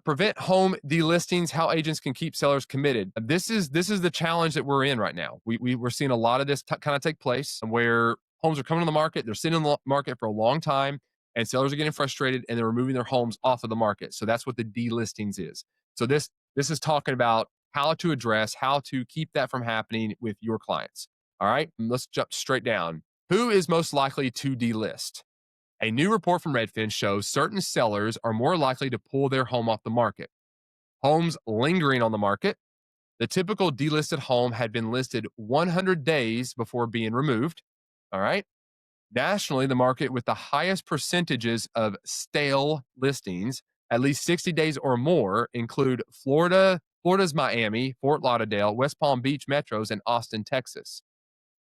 prevent home delistings, how agents can keep sellers committed. This is the challenge that we're in right now. We're seeing a lot of this kind of take place where homes are coming on the market, they're sitting on the market for a long time, and sellers are getting frustrated and they're removing their homes off of the market. So that's what the delistings is. So this is talking about how to address, how to keep that from happening with your clients. All right, let's jump straight down. Who is most likely to delist? A new report from Redfin shows certain sellers are more likely to pull their home off the market. Homes lingering on the market. The typical delisted home had been listed 100 days before being removed. All right. Nationally, the market with the highest percentages of stale listings, at least 60 days or more, include Florida's Miami, Fort Lauderdale, West Palm Beach metros, and Austin, Texas.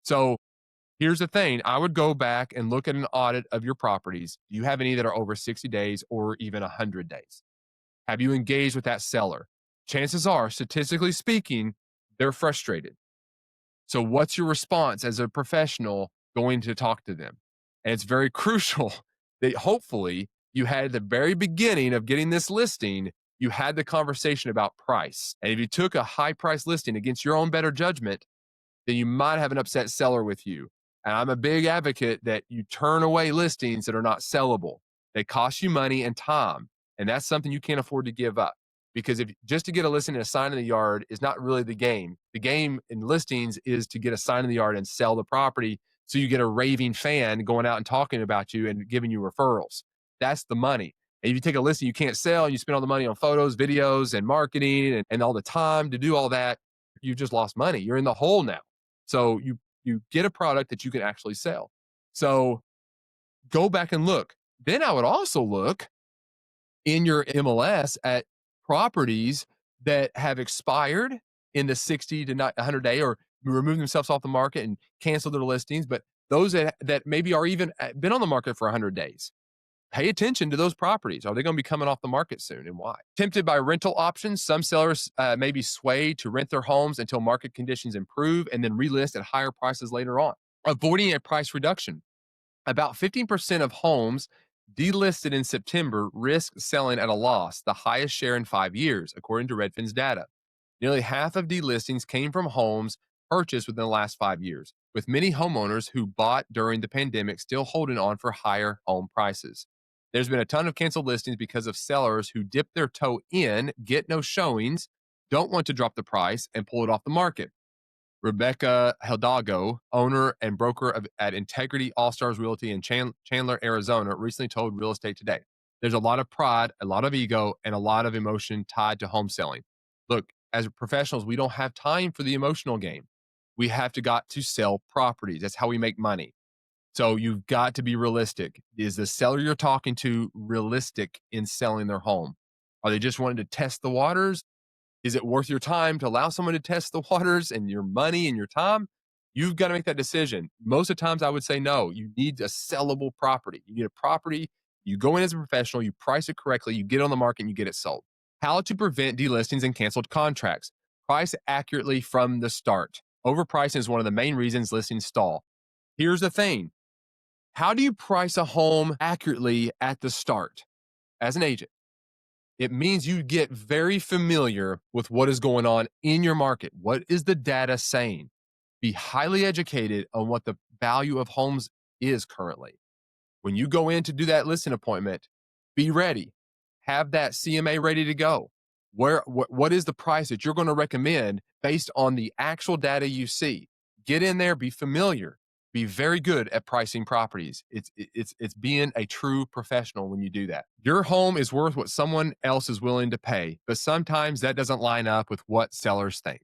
So here's the thing. I would go back and look at an audit of your properties. Do you have any that are over 60 days or even 100 days? Have you engaged with that seller? Chances are, statistically speaking, they're frustrated. So what's your response as a professional going to talk to them? And it's very crucial that hopefully you had at the very beginning of getting this listing, you had the conversation about price. And if you took a high price listing against your own better judgment, then you might have an upset seller with you. And I'm a big advocate that you turn away listings that are not sellable. They cost you money and time. And that's something you can't afford to give up. Because if just to get a listing and a sign in the yard is not really the game. The game in listings is to get a sign in the yard and sell the property so you get a raving fan going out and talking about you and giving you referrals. That's the money. And if you take a listing you can't sell and you spend all the money on photos, videos, and marketing and all the time to do all that, you just lost money. You're in the hole now. So you get a product that you can actually sell. So go back and look. Then I would also look in your MLS at properties that have expired in the 60 to 100 day or remove themselves off the market and cancel their listings, but those that maybe are even been on the market for 100 days. Pay attention to those properties. Are they going to be coming off the market soon and why? Tempted by rental options, some sellers may be swayed to rent their homes until market conditions improve and then relist at higher prices later on. Avoiding a price reduction. About 15% of homes delisted in September risk selling at a loss, the highest share in 5 years, according to Redfin's data. Nearly half of delistings came from homes purchased within the last 5 years, with many homeowners who bought during the pandemic still holding on for higher home prices. There's been a ton of canceled listings because of sellers who dip their toe in, get no showings, don't want to drop the price, and pull it off the market. Rebecca Hidalgo, owner and broker at Integrity All Stars Realty in Chandler, Arizona, recently told Real Estate Today. There's a lot of pride, a lot of ego, and a lot of emotion tied to home selling. Look, as professionals, we don't have time for the emotional game. We have got to sell properties. That's how we make money. So you've got to be realistic. Is the seller you're talking to realistic in selling their home? Are they just wanting to test the waters? Is it worth your time to allow someone to test the waters and your money and your time? You've got to make that decision. Most of the times I would say no. You need a sellable property. You need a property. You go in as a professional, you price it correctly, you get it on the market, and you get it sold. How to prevent delistings and canceled contracts. Price accurately from the start. Overpricing is one of the main reasons listings stall. Here's the thing. How do you price a home accurately at the start as an agent? It means you get very familiar with what is going on in your market. What is the data saying? Be highly educated on what the value of homes is currently. When you go in to do that listing appointment, be ready. Have that CMA ready to go. What is the price that you're going to recommend based on the actual data you see? Get in there, be familiar. Be very good at pricing properties. It's being a true professional when you do that. Your home is worth what someone else is willing to pay, but sometimes that doesn't line up with what sellers think.